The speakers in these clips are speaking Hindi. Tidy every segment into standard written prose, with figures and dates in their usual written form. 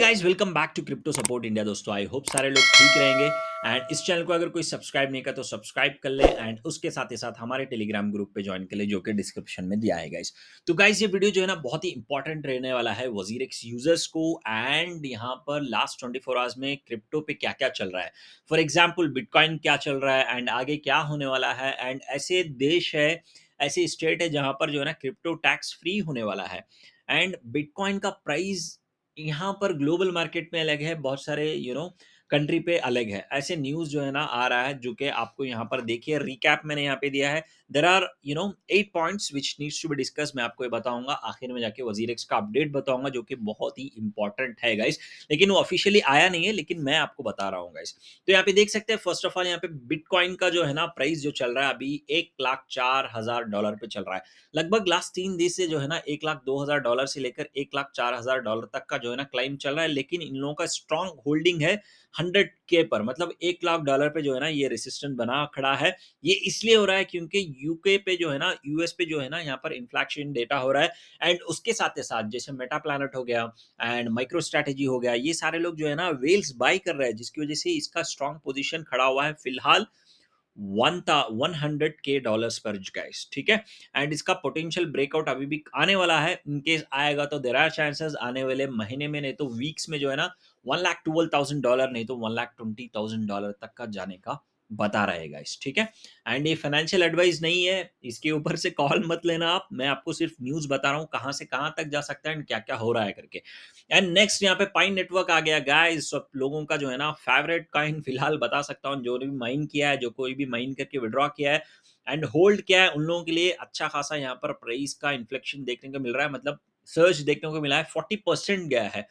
Guys, welcome back to crypto support India. दोस्तों, आई होप सारे लोग ठीक रहेंगे। एंड इस चैनल को अगर कोई सब्सक्राइब नहीं किया तो सब्सक्राइब कर ले एंड उसके साथ ही साथ हमारे टेलीग्राम ग्रुप पे ज्वाइन कर ले, जो कि डिस्क्रिप्शन में दिया है गाइस। तो गाइस, ये वीडियो जो है ना बहुत ही इंपॉर्टेंट रहने वाला है वजीरेक्स यूजर्स को। एंड यहाँ पर लास्ट 24 आवर्स में क्रिप्टो पे क्या क्या चल रहा है, फॉर एग्जाम्पल बिटकॉइन क्या चल रहा है एंड आगे क्या होने वाला है। एंड ऐसे देश है, ऐसे स्टेट है जहाँ पर जो है ना क्रिप्टो टैक्स फ्री होने वाला है। एंड बिटकॉइन का प्राइस यहाँ पर ग्लोबल मार्केट में अलग है, बहुत सारे कंट्री पे अलग है। ऐसे न्यूज़ जो है ना आ रहा है, जो कि आपको यहाँ पर देखिए रिकैप मैंने यहाँ पे दिया है। There are 8 points which needs to be discuss. मैं आपको ये बताऊंगा, आखिर में जाके वजीरेक्स का अपडेट बताऊंगा, जो कि बहुत ही इंपॉर्टेंट है गाइस। लेकिन वो ऑफिशियली आया नहीं है, लेकिन मैं आपको बता रहा हूँ गाइस। तो यहाँ पे देख सकते हैं, फर्स्ट ऑफ ऑल यहाँ पे बिटकॉइन का जो है ना प्राइस जो चल रहा है अभी $1,04,000 पे चल रहा है। लगभग लास्ट 3 दिन से जो है ना $1,02,000 से लेकर $1,04,000 तक का जो है ना क्लाइम चल रहा है। लेकिन इन लोगों का स्ट्रॉन्ग होल्डिंग है 100K पर, मतलब $1,00,000 पे जो है ना ये रेसिस्टेंट बना खड़ा है। ये इसलिए हो रहा है क्योंकि यूके पे जो है ना, यूएस पे जो है ना यहाँ पर इन्फ्लेक्शन डेटा हो रहा है। एंड उसके साथ साथ जैसे मेटा प्लानट हो गया एंड माइक्रो स्ट्रैटेजी हो गया, ये सारे लोग जो है ना वेल्स बाई कर रहे हैं, जिसकी वजह से इसका स्ट्रॉन्ग पोजीशन खड़ा हुआ है फिलहाल 100K डॉलर्स पर गाइस। ठीक है। एंड इसका पोटेंशियल ब्रेकआउट अभी भी आने वाला है। इनकेस आएगा तो देर आर चांसेस आने वाले महीने में, नहीं तो वीक्स में जो है ना $1,12,000 नहीं तो $1,20,000 तक का जाने का बता रहे हैं गाइस। ठीक है। एंड ये फाइनेंशियल एडवाइस नहीं है, इसके ऊपर से कॉल मत लेना आप। मैं आपको सिर्फ न्यूज बता रहा हूँ कहाँ से कहाँ तक जा सकता है एंड क्या क्या हो रहा है करके। एंड नेक्स्ट यहाँ पे पाइन नेटवर्क आ गया गाइस। सब लोगों का जो है ना फेवरेट कॉइन फिलहाल बता सकता हूँ, जो भी माइन किया है, जो कोई भी माइन करके विड्रॉ किया है एंड होल्ड किया है, उन लोगों के लिए अच्छा खासा यहाँ पर प्राइस का इन्फ्लेक्शन देखने को मिल रहा है। मतलब सर्च देखने को मिला है, 40% गया है।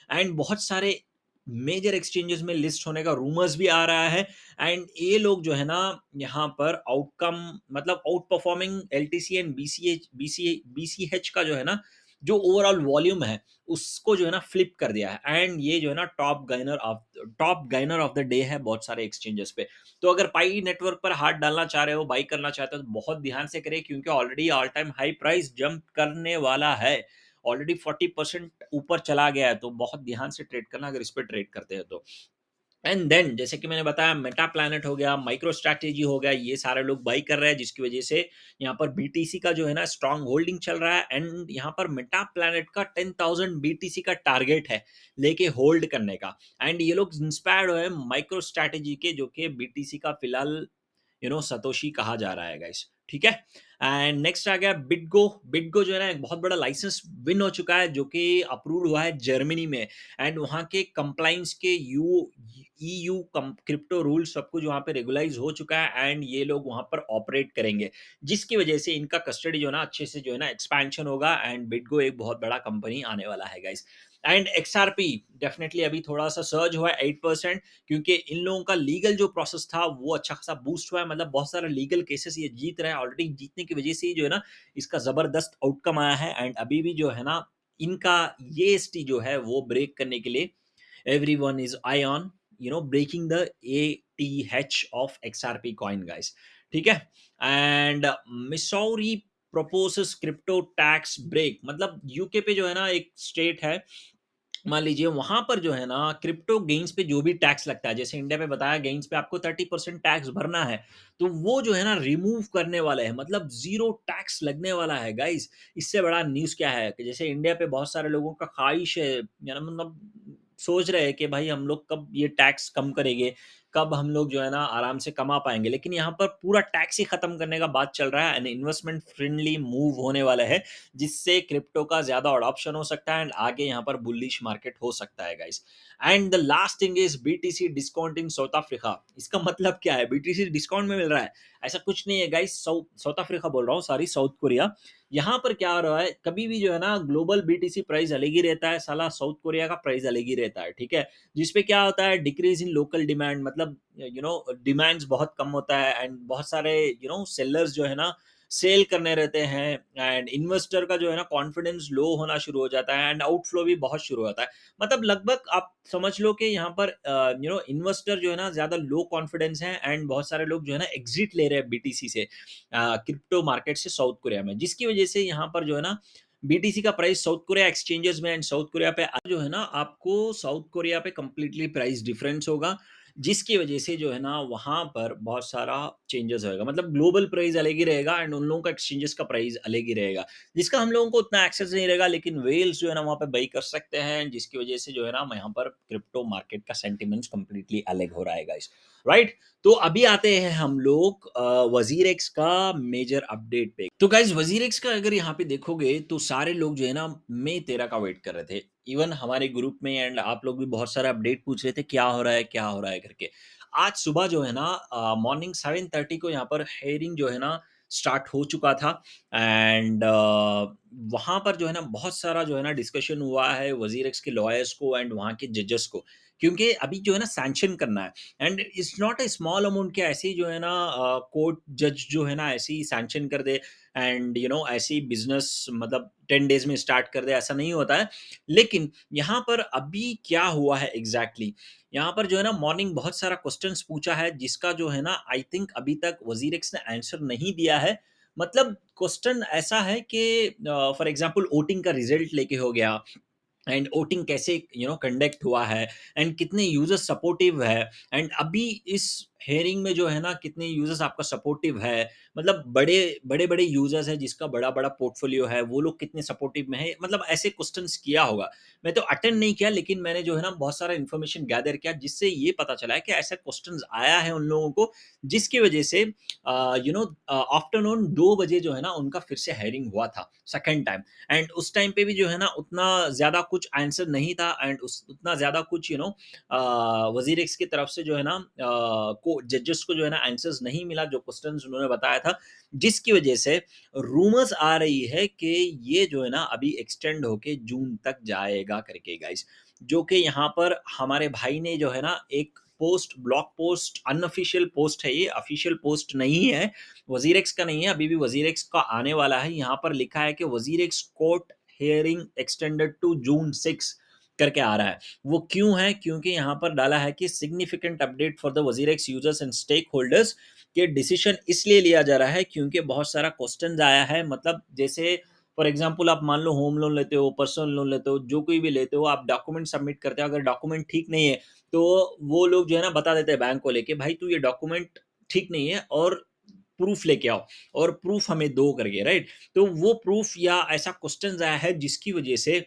एंड बहुत सारे मेजर एक्सचेंजेस में लिस्ट होने का रूमर्स भी आ रहा है। एंड ये लोग जो है ना यहाँ पर आउटकम, मतलब out performing LTC and BCH का जो है ना, जो ओवरऑल वॉल्यूम है, उसको जो है ना फ्लिप कर दिया है। एंड ये जो है ना टॉप गाइनर ऑफ द डे है बहुत सारे एक्सचेंजेस पे। तो अगर पाई नेटवर्क पर हाथ डालना चाह रहे हो, बाई करना चाहते हो, तो बहुत ध्यान से करें, क्योंकि already all time high price jump करने वाला है। ऑलरेडी 40% ऊपर चला गया है, तो बहुत ध्यान से ट्रेड करना अगर इस पर ट्रेड करते हैं तो। एंड देन जैसे कि मैंने बताया, मेटा प्लैनेट हो गया, माइक्रो स्ट्रैटेजी हो गया, ये सारे लोग बाई कर रहे हैं, जिसकी वजह से यहाँ पर बीटीसी का जो है ना स्ट्रॉन्ग होल्डिंग चल रहा है। एंड यहाँ पर मेटा प्लैनेट का 10,000 बीटीसी का टारगेट है लेके होल्ड करने का। एंड ये लोग इंस्पायर्ड हुए माइक्रो स्ट्रैटेजी के, जो कि बीटीसी का फिलहाल सतोशी कहा जा रहा है गाइस। ठीक है। एंड नेक्स्ट आ गया बिटगो। बिटगो जो है ना एक बहुत बड़ा लाइसेंस विन हो चुका है, जो कि अप्रूव हुआ है जर्मनी में। एंड वहाँ के कंप्लाइंस के ईयू क्रिप्टो रूल सब कुछ वहाँ पे रेगुलाइज हो चुका है। एंड ये लोग वहाँ पर ऑपरेट करेंगे, जिसकी वजह से इनका कस्टडी जो है ना अच्छे से जो है ना एक्सपेंशन होगा। एंड बिटगो एक बहुत बड़ा कंपनी आने वाला है गाइस। एंड एक्सआरपी डेफिनेटली अभी थोड़ा सा सर्ज हुआ है 8%, क्योंकि इन लोगों का लीगल जो प्रोसेस था वो अच्छा खासा बूस्ट हुआ है। मतलब बहुत सारे लीगल केसेस ये जीत रहे हैं, ऑलरेडी जीतने की वजह से ही जो है ना इसका जबरदस्त आउटकम आया है। एंड अभी भी जो है ना इनका ये एस जो है वो ब्रेक करने के लिए everyone is eye on breaking the ATH of XRP coin guys। ठीक है। And Missouri proposes crypto tax break. मतलब यूके पे जो है ना एक स्टेट है, मान लीजिए वहां पर जो है ना क्रिप्टो गेन्स पे जो भी टैक्स लगता है, जैसे इंडिया पे बताया गेन्स पे आपको 30% टैक्स भरना है, तो वो जो है ना रिमूव करने वाले हैं, मतलब जीरो टैक्स लगने वाला है गाइस। इससे बड़ा न्यूज़ क्या है कि जैसे इंडिया पे बहुत सारे लोगों का ख्वाहिश है, यानी मतलब सोच रहे हैं कि भाई हम लोग कब ये टैक्स कम करेंगे, कब हम लोग जो है ना आराम से कमा पाएंगे। लेकिन यहाँ पर पूरा टैक्स ही खत्म करने का बात चल रहा है एंड इन्वेस्टमेंट फ्रेंडली मूव होने वाला है, जिससे क्रिप्टो का ज्यादा अडॉप्शन हो सकता है एंड आगे यहाँ पर बुलिश मार्केट हो सकता है guys. And the last thing is BTC discount in south Africa. इसका मतलब क्या है, बीटीसी डिस्काउंट में मिल रहा है? ऐसा कुछ नहीं है गाइस। साउथ अफ्रीका बोल रहा हूँ, सॉरी, साउथ कोरिया। यहाँ पर क्या हो रहा है, कभी भी जो है ना ग्लोबल बीटीसी प्राइस अलग ही रहता है, साला साउथ कोरिया का प्राइस अलग ही रहता है। ठीक है। जिसपे क्या होता है, डिक्रीज इन लोकल डिमांड, मतलब डिमांड्स बहुत कम होता है एंड बहुत सारे सेलर्स जो है ना सेल करने रहते हैं। एंड इन्वेस्टर का जो है ना कॉन्फिडेंस लो होना शुरू हो जाता है एंड आउटफ्लो भी बहुत शुरू होता है। मतलब लगभग आप समझ लो कि यहाँ पर इन्वेस्टर जो है ना ज्यादा लो कॉन्फिडेंस है एंड बहुत सारे लोग जो है ना एग्जिट ले रहे हैं बीटीसी से, क्रिप्टो मार्केट से साउथ कोरिया में, जिसकी वजह से यहाँ पर जो है ना बीटीसी का प्राइस साउथ कोरिया एक्सचेंजेस में एंड साउथ कोरिया पे जो है ना आपको साउथ कोरिया पे कंप्लीटली प्राइस डिफरेंस होगा, जिसकी वजह से जो है ना वहाँ पर बहुत सारा चेंजेस होएगा। मतलब ग्लोबल प्राइस अलग ही रहेगा एंड उन लोगों का एक्सचेंजेस का प्राइस अलग ही रहेगा, जिसका हम लोगों को उतना एक्सेस नहीं रहेगा, लेकिन वेल्स जो है ना वहाँ पे बाई कर सकते हैं, जिसकी वजह से जो है ना यहाँ पर क्रिप्टो मार्केट का सेंटिमेंट्स कंप्लीटली अलग हो रहा है गाइस, राइट। तो अभी आते हैं हम लोग वजीर एक्स का मेजर अपडेट पे। तो गाइज वजीर एक्स का अगर यहाँ पे देखोगे तो सारे लोग जो है ना मई 13 का वेट कर रहे थे। इवन हमारे ग्रुप में एंड आप लोग भी बहुत सारा अपडेट पूछ रहे थे क्या हो रहा है क्या हो रहा है करके। आज सुबह जो है ना मॉर्निंग 7:30 को यहाँ पर हेयरिंग जो है ना स्टार्ट हो चुका था एंड वहाँ पर जो है ना बहुत सारा जो है ना डिस्कशन हुआ है वजीर एक्स के लॉयर्स को एंड वहाँ के जजेस को, क्योंकि अभी जो है ना सैंक्शन करना है and it's not a small amount के ऐसे ही जो है ना कोर्ट जज जो है ना ऐसे ही सैंक्शन कर दे एंड ऐसे ही बिजनेस मतलब 10 डेज में स्टार्ट कर दे, ऐसा नहीं होता है। लेकिन यहाँ पर अभी क्या हुआ है एग्जैक्टली यहाँ पर जो है ना मॉर्निंग बहुत सारा क्वेश्चंस पूछा है, जिसका जो है ना आई थिंक अभी तक वजीर एक्स ने आंसर नहीं दिया है। मतलब क्वेश्चन ऐसा है कि फॉर एग्जांपल वोटिंग का रिजल्ट लेके हो गया एंड वोटिंग कैसे कंडक्ट हुआ है एंड कितने यूजर्स सपोर्टिव है एंड अभी इस हेयरिंग में जो है ना कितने यूजर्स आपका सपोर्टिव है। मतलब बड़े बड़े बड़े यूजर्स है जिसका बड़ा बड़ा पोर्टफोलियो है, वो लोग कितने सपोर्टिव में है, मतलब ऐसे क्वेश्चंस किया होगा। मैं तो अटेंड नहीं किया, लेकिन मैंने जो है ना बहुत सारा इन्फॉर्मेशन गैदर किया, जिससे ये पता चला है कि ऐसा क्वेश्चंस आया है उन लोगों को, जिसकी वजह से आफ्टरनून 2 बजे जो है ना उनका फिर से हायरिंग हुआ था सेकेंड टाइम। एंड उस टाइम पे भी जो है ना उतना ज़्यादा कुछ आंसर नहीं था एंड उस उतना ज़्यादा कुछ वजीर एक्स की तरफ से जो है ना को जजेस को जो है ना आंसर्स नहीं मिला जो क्वेश्चंस उन्होंने बताया था, जिसकी वजह से रूमर्स आ रही है कि ये जो है ना अभी एक्सटेंड होके जून तक जाएगा करके गाइस। जो कि यहाँ पर हमारे भाई ने जो है ना एक post blog post unofficial post है, ये ऑफिशियल पोस्ट नहीं है, वजीर एक्स का नहीं है, अभी भी वजीर एक्स का आने वाला है। यहाँ पर लिखा है कि WazirX court hearing extended to June 6 करके आ रहा है। वो क्यों है? क्योंकि यहाँ पर डाला है कि significant update for the WazirX users and stakeholders, के डिसीजन इसलिए लिया जा रहा है क्योंकि बहुत सारा क्वेश्चन आया है। मतलब जैसे फॉर एग्जाम्पल आप मान लो होम लोन लेते हो, पर्सनल लोन लेते हो, जो कोई भी लेते हो, आप डॉक्यूमेंट सबमिट करते हो, अगर डॉक्यूमेंट ठीक नहीं है तो वो लोग जो है ना बता देते हैं बैंक को लेके, भाई तू ये डॉक्यूमेंट ठीक नहीं है और प्रूफ लेके आओ और प्रूफ हमें दो करके, राइट। तो वो प्रूफ या ऐसा क्वेश्चन आया है जिसकी वजह से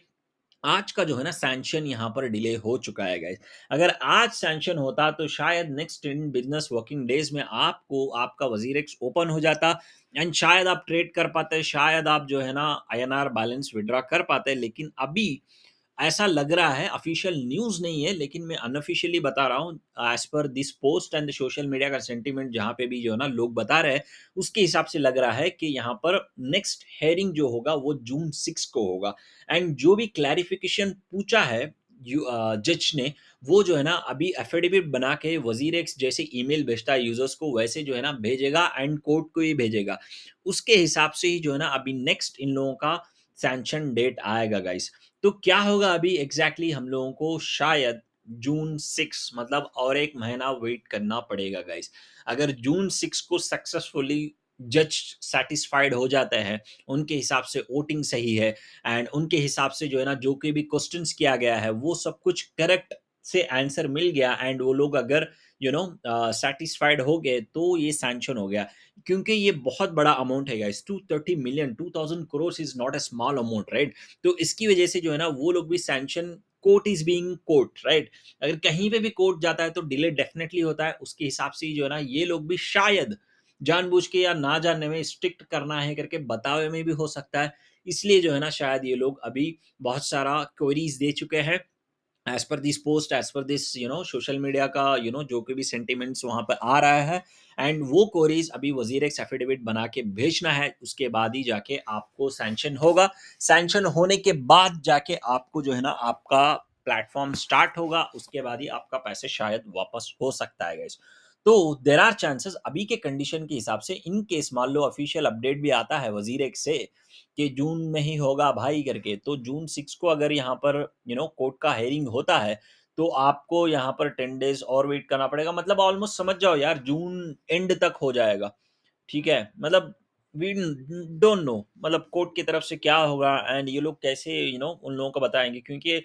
आज का जो है ना सैंक्शन यहाँ पर डिले हो चुका है गाइस। अगर आज सैंक्शन होता तो शायद नेक्स्ट 10 बिजनेस वर्किंग डेज में आपको आपका वजीर एक्स ओपन हो जाता एंड शायद आप ट्रेड कर पाते, शायद आप जो है ना आईएनआर बैलेंस विड्रॉ कर पाते। लेकिन अभी ऐसा लग रहा है, ऑफिशियल न्यूज़ नहीं है, लेकिन मैं अनऑफिशियली बता रहा हूँ as per this post and the social media का सेंटीमेंट जहाँ पे भी जो है ना लोग बता रहे हैं, उसके हिसाब से लग रहा है कि यहाँ पर नेक्स्ट हेयरिंग जो होगा वो जून 6 को होगा। एंड जो भी क्लैरिफिकेशन पूछा है जज ने, वो जो है ना अभी एफिडेविट बना के वजीर एक्स जैसे ईमेल भेजता है यूजर्स को, वैसे जो है ना भेजेगा एंड कोर्ट को ही भेजेगा। उसके हिसाब से ही जो है ना अभी नेक्स्ट इन लोगों का सैंक्शन डेट आएगा गाइस। तो क्या होगा अभी एग्जैक्टली हम लोगों को शायद जून 6 मतलब और एक महीना वेट करना पड़ेगा गाइस। अगर जून 6 को सक्सेसफुली जज सेटिस्फाइड हो जाते हैं, उनके हिसाब से वोटिंग सही है एंड उनके हिसाब से जो है ना जो कोई भी क्वेश्चंस किया गया है वो सब कुछ करेक्ट से आंसर मिल गया एंड वो लोग अगर सेटिस्फाइड हो गए तो ये सैंक्शन हो गया। क्योंकि ये बहुत बड़ा अमाउंट है guys, 230 million 2000 crore is not a small amount, right. तो इसकी वजह से जो है ना वो लोग भी sanction, court is being court, right. अगर कहीं पे भी कोर्ट जाता है तो डिले डेफिनेटली होता है, उसके हिसाब से ही जो है ना ये लोग भी शायद जानबूझ के या ना जानने में स्ट्रिक्ट करना है करके बतावे में भी हो सकता है। इसलिए जो है ना शायद ये लोग अभी बहुत सारा क्वेरीज दे चुके हैं as per this post, as per this social media का जो कोई भी सेंटिमेंट्स वहां पर आ रहा है एंड वो कोरीज अभी वजीर एक्स एफिडेविट बना के भेजना है, उसके बाद ही जाके आपको सैंक्शन होगा। सैंक्शन होने के बाद जाके आपको जो है ना आपका प्लेटफॉर्म स्टार्ट होगा, उसके बाद ही आपका पैसे शायद वापस हो सकता है गाइस। तो देर आर चांसेस अभी के कंडीशन के हिसाब से, इन केस मान लो ऑफिशियल अपडेट भी आता है वजीर एक्स से कि जून में ही होगा भाई करके, तो जून 6 को अगर यहाँ पर कोर्ट का हेयरिंग होता है तो आपको यहाँ पर 10 डेज और वेट करना पड़ेगा। मतलब ऑलमोस्ट समझ जाओ यार जून एंड तक हो जाएगा, ठीक है। मतलब वी डोंट नो मतलब कोर्ट की तरफ से क्या होगा एंड ये लोग कैसे उन लोगों को बताएँगे क्योंकि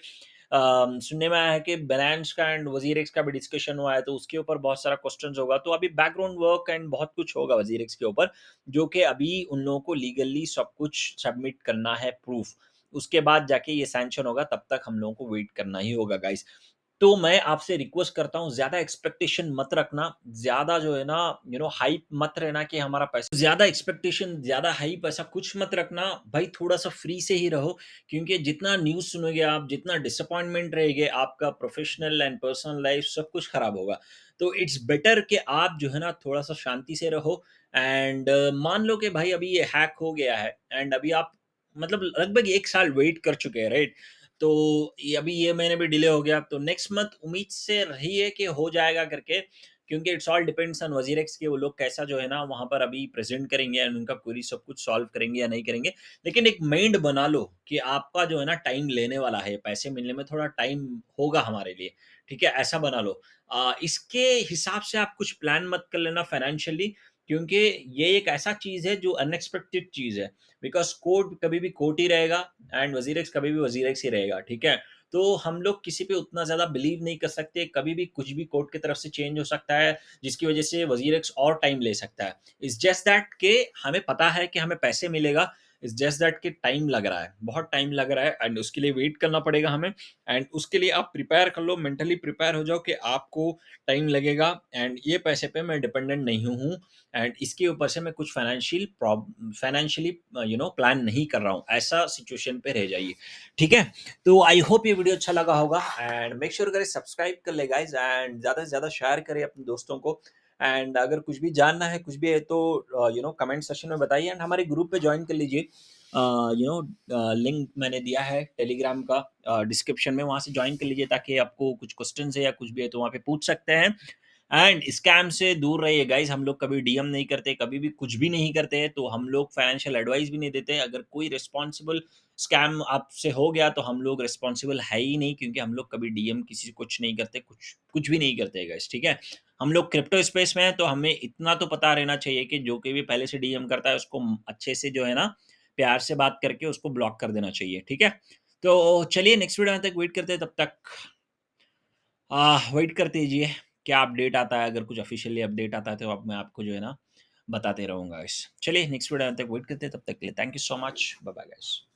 सुनने में आया है कि बिनांस का एंड वज़ीर का भी डिस्कशन हुआ है, तो उसके ऊपर बहुत सारा क्वेश्चन्स होगा। तो अभी बैकग्राउंड वर्क एंड बहुत कुछ होगा वज़ीर के ऊपर, जो कि अभी उन लोगों को लीगली सब कुछ सबमिट करना है प्रूफ़। उसके बाद जाके ये सैंक्शन होगा, तब तक हम लोगों को वेट करना ही होगा गाइज़। तो मैं आपसे रिक्वेस्ट करता हूँ ज़्यादा एक्सपेक्टेशन मत रखना, ज़्यादा जो है ना हाइप मत रहना कि हमारा पैसा ज़्यादा एक्सपेक्टेशन, ज़्यादा हाइप ऐसा कुछ मत रखना। भाई थोड़ा-सा फ्री से ही रहो क्योंकि जितना न्यूज़ सुनोगे आप, जितना डिसअपॉइंटमेंट रहेंगे, आपका प्रोफ़ेशनल एंड पर्सनल लाइफ़ सब कुछ खराब होगा। तो इट्स बेटर कि आप जो है ना थोड़ा-सा शांति से रहो एंड मान लो कि भाई अभी ये हैक हो गया है एंड अभी आप मतलब लगभग 1 साल वेट कर चुके हैं, राइट? तो ये अभी ये महीने भी डिले हो गया, तो नेक्स्ट मंथ उम्मीद से रहिए कि हो जाएगा करके, क्योंकि it's all depends on WazirX के वो लोग कैसा जो है ना वहाँ पर अभी प्रेज़ेंट करेंगे एंड उनका क्वेरी सब कुछ सॉल्व करेंगे या नहीं करेंगे। लेकिन एक माइंड बना लो कि आपका जो है ना टाइम लेने वाला है, पैसे मिलने में थोड़ा टाइम होगा हमारे लिए, ठीक है? ऐसा बना लो। इसके हिसाब से आप कुछ प्लान मत कर लेना फाइनेंशियली क्योंकि ये एक ऐसा चीज़ है जो अनएक्सपेक्टेड चीज़ है। बिकॉज़ कोर्ट कभी भी कोर्ट ही रहेगा एंड वज़ीर-एक्स कभी भी वज़ीर-एक्स ही रहेगा, ठीक है? तो हम लोग किसी पे उतना ज़्यादा बिलीव नहीं कर सकते, कभी भी कुछ भी कोर्ट की तरफ से चेंज हो सकता है, जिसकी वज़ह से वज़ीर-एक्स और टाइम ले सकता है। इट्स जस्ट दैट कि हमें पता है कि हमें पैसे मिलेगा, इट्स जस्ट दैट कि टाइम लग रहा है, बहुत टाइम लग रहा है एंड उसके लिए वेट करना पड़ेगा हमें एंड उसके लिए आप प्रिपेयर कर लो, मेंटली प्रिपेयर हो जाओ कि आपको टाइम लगेगा एंड ये पैसे पे मैं डिपेंडेंट नहीं हूँ एंड इसके ऊपर से मैं कुछ फाइनेंशियली प्लान नहीं कर रहा हूँ, ऐसा सिचुएशन पे रह जाइए, ठीक है? तो आई होप ये वीडियो अच्छा लगा होगा एंड मेक श्योर करें सब्सक्राइब कर ले गाइस एंड ज़्यादा से ज़्यादा शेयर करें अपने दोस्तों को एंड अगर कुछ भी जानना है, कुछ भी है तो कमेंट सेक्शन में बताइए एंड हमारे ग्रुप पे जॉइन कर लीजिए। लिंक मैंने दिया है टेलीग्राम का डिस्क्रिप्शन में, वहाँ से जॉइन कर लीजिए ताकि आपको कुछ क्वेश्चंस है या कुछ भी है तो वहाँ पे पूछ सकते हैं। एंड स्कैम से दूर रहिए गाइस, हम लोग कभी डीएम नहीं करते, कभी भी कुछ भी नहीं करते हैं, तो हम लोग फाइनेंशियल एडवाइस भी नहीं देते। अगर कोई रिस्पॉन्सिबल स्कैम आपसे हो गया तो हम लोग रिस्पॉन्सिबल है ही नहीं क्योंकि हम लोग कभी डीएम किसी से कुछ नहीं करते, कुछ कुछ भी नहीं करते गाइस, ठीक है? हम लोग क्रिप्टो स्पेस में हैं तो हमें इतना तो पता रहना चाहिए कि जो कोई भी पहले से डीएम करता है उसको अच्छे से जो है ना प्यार से बात करके उसको ब्लॉक कर देना चाहिए, ठीक है? तो चलिए नेक्स्ट वीडियो तक वेट करते हैं, तब तक वेट करते रहिए, क्या अपडेट आता है, अगर कुछ ऑफ़िशियली अपडेट आता है तो अब मैं आपको जो है ना बताते रहूँगा गाइस। चलिए नेक्स्ट वीडियो तक वेट करते हैं, तब तक के लिए thank you so much. Bye bye guys.